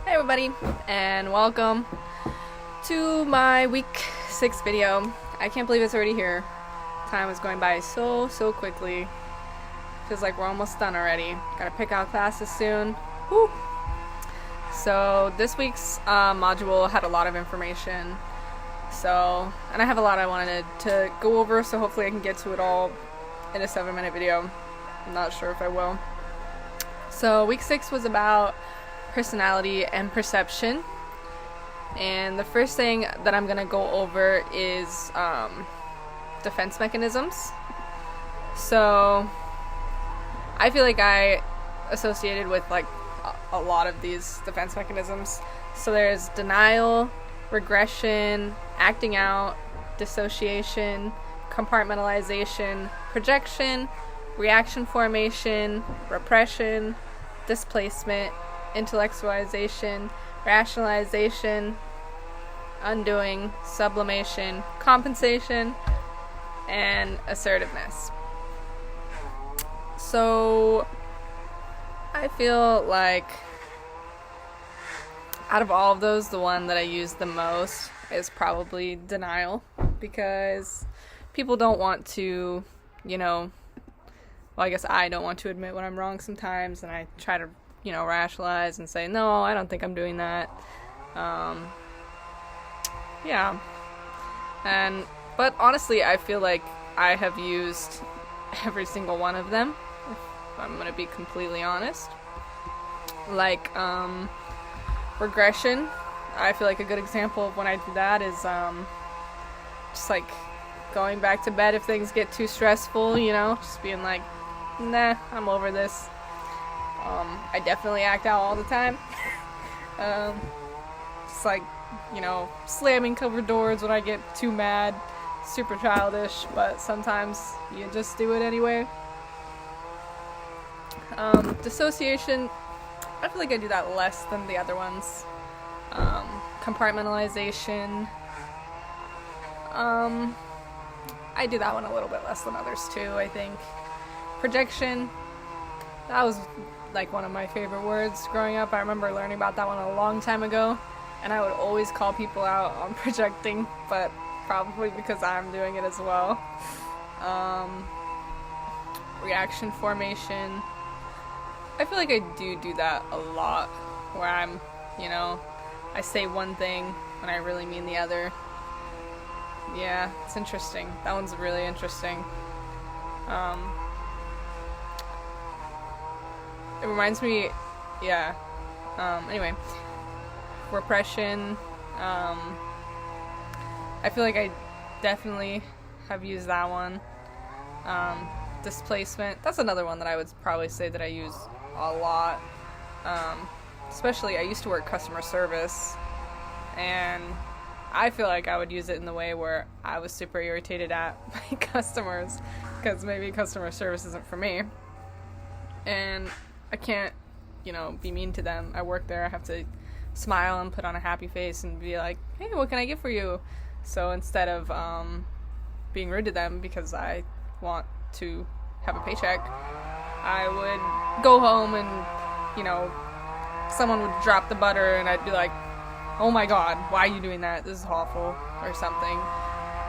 Hey everybody, and welcome to my week 6 video. I can't believe it's already here. Time is going by so quickly. Feels like we're almost done already. Gotta pick out classes soon. Woo! So this week's module had a lot of information. And I have a lot I wanted to go over, so hopefully I can get to it all in a 7-minute video. I'm not sure if I will. So week 6 was about personality and perception, and the first thing that I'm gonna go over is defense mechanisms. So I feel like I associated with like a lot of these defense mechanisms. So there's denial, regression, acting out, dissociation, compartmentalization, projection, reaction formation, repression, displacement, intellectualization, rationalization, undoing, sublimation, compensation, and assertiveness. So I feel like out of all of those, the one that I use the most is probably denial, because people don't want to, well, I guess I don't want to admit when I'm wrong sometimes, and I try to rationalize and say, no, I don't think I'm doing that. But honestly, I feel like I have used every single one of them, if I'm gonna be completely honest. Like, regression, I feel like a good example of when I do that is, just like going back to bed if things get too stressful, just being like, nah, I'm over this. I definitely act out all the time. Just like, slamming covered doors when I get too mad. Super childish, but sometimes you just do it anyway. Dissociation, I feel like I do that less than the other ones. Compartmentalization, I do that one a little bit less than others too, I think. Projection, that was like one of my favorite words growing up. I remember learning about that one a long time ago, and I would always call people out on projecting, but probably because I'm doing it as well. Reaction formation, I feel like I do that a lot, where I'm, I say one thing when I really mean the other. Yeah, it's interesting. That one's really interesting. It reminds me, anyway, repression, I feel like I definitely have used that one. Displacement, that's another one that I would probably say that I use a lot. Especially, I used to work customer service, and I feel like I would use it in the way where I was super irritated at my customers, because maybe customer service isn't for me. And I can't, be mean to them. I work there, I have to smile and put on a happy face and be like, hey, what can I get for you? So instead of being rude to them because I want to have a paycheck, I would go home and, someone would drop the butter and I'd be like, oh my god, why are you doing that? This is awful, or something,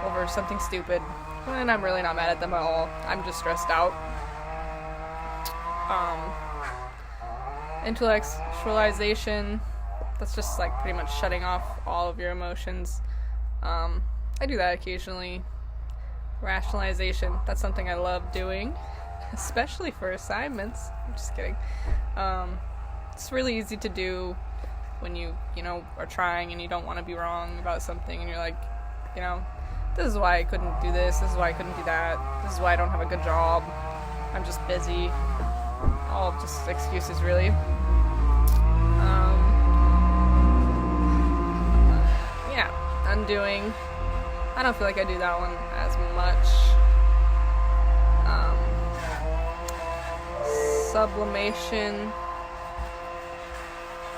over something stupid. And I'm really not mad at them at all. I'm just stressed out. Intellectualization, that's just like pretty much shutting off all of your emotions. I do that occasionally. Rationalization, that's something I love doing, especially for assignments. I'm just kidding. It's really easy to do when you are trying and you don't want to be wrong about something, and you're like, this is why I couldn't do this is why I couldn't do that, this is why I don't have a good job, I'm just busy. All just excuses, really. Undoing, I don't feel like I do that one as much. Sublimation,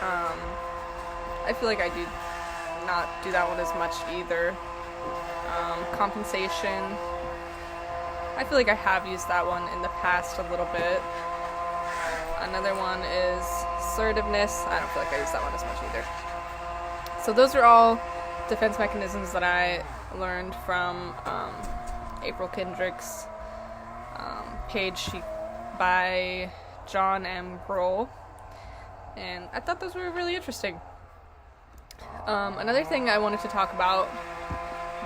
I feel like I do not do that one as much either. Compensation, I feel like I have used that one in the past a little bit. Another one is assertiveness. I don't feel like I use that one as much either. So those are all defense mechanisms that I learned from April Kendrick's page by John M. Grohl, and I thought those were really interesting. Another thing I wanted to talk about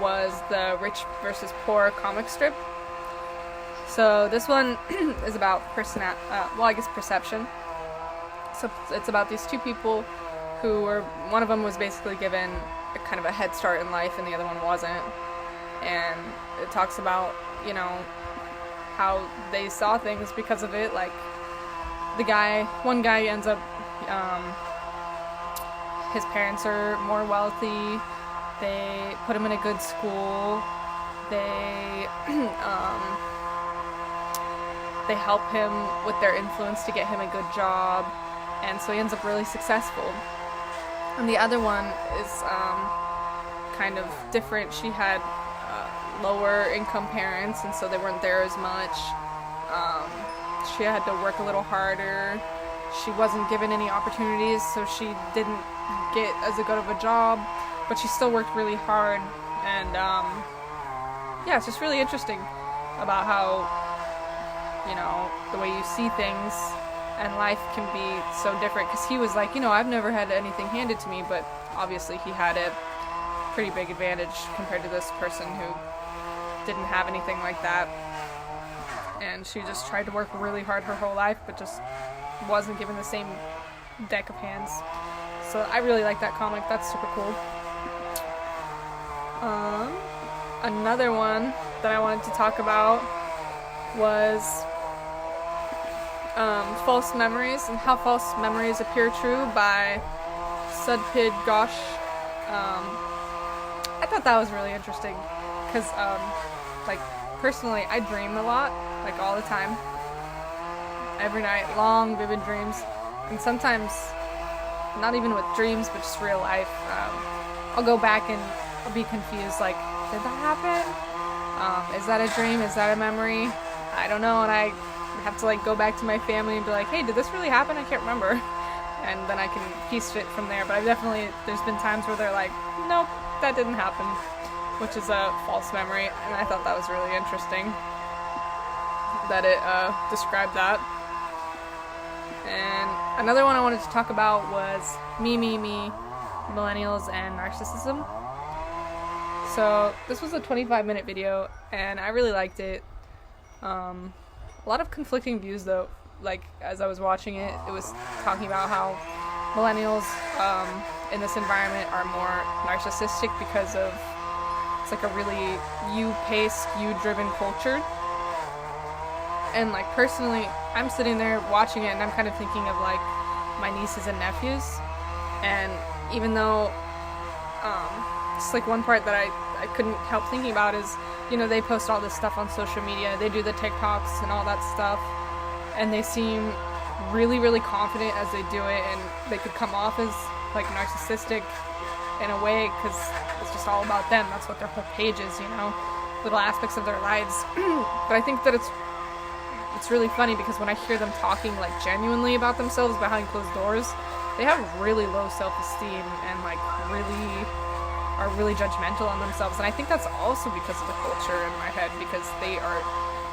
was the Rich versus Poor comic strip. So this one is about perception. So it's about these two people who were, one of them was basically given a kind of a head start in life and the other one wasn't. And it talks about, how they saw things because of it. Like one guy ends up, his parents are more wealthy, they put him in a good school, they help him with their influence to get him a good job, and so he ends up really successful. And the other one is kind of different. She had lower income parents, and so they weren't there as much. She had to work a little harder. She wasn't given any opportunities, so she didn't get as good of a job, but she still worked really hard. And yeah, it's just really interesting about how, the way you see things and life can be so different. Because he was like, I've never had anything handed to me, but obviously he had a pretty big advantage compared to this person who didn't have anything like that. And she just tried to work really hard her whole life, but just wasn't given the same deck of hands. So I really like that comic. That's super cool. Another one that I wanted to talk about was False Memories and How False Memories Appear True by Sudpid Ghosh. I thought that was really interesting because, personally, I dream a lot, all the time. Every night, long, vivid dreams. And sometimes, not even with dreams, but just real life, I'll go back and I'll be confused, did that happen? Is that a dream? Is that a memory? I don't know, and I have to go back to my family and be like, hey, did this really happen? I can't remember. And then I can piece it from there. But there's been times where they're like, nope, that didn't happen, which is a false memory. And I thought that was really interesting that it described that. And another one I wanted to talk about was Me, Millennials and Narcissism. So this was a 25-minute video, and I really liked it. A lot of conflicting views, though. As I was watching it, it was talking about how millennials in this environment are more narcissistic because of it's a really you-paced, you-driven culture. And personally, I'm sitting there watching it, and I'm kind of thinking of my nieces and nephews. And even though just one part that I couldn't help thinking about is, they post all this stuff on social media, they do the TikToks and all that stuff, and they seem really, really confident as they do it, and they could come off as narcissistic in a way because it's just all about them. That's what their whole page is, little aspects of their lives. But I think that it's really funny because when I hear them talking genuinely about themselves behind closed doors, they have really low self-esteem and are really judgmental on themselves. And I think that's also because of the culture in my head, because they are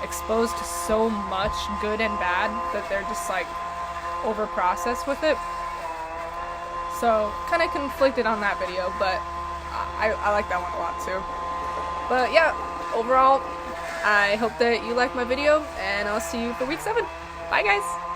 exposed to so much good and bad that they're just over processed with it. So kind of conflicted on that video, but I like that one a lot too. But yeah, overall, I hope that you liked my video, and I'll see you for week 7. Bye guys!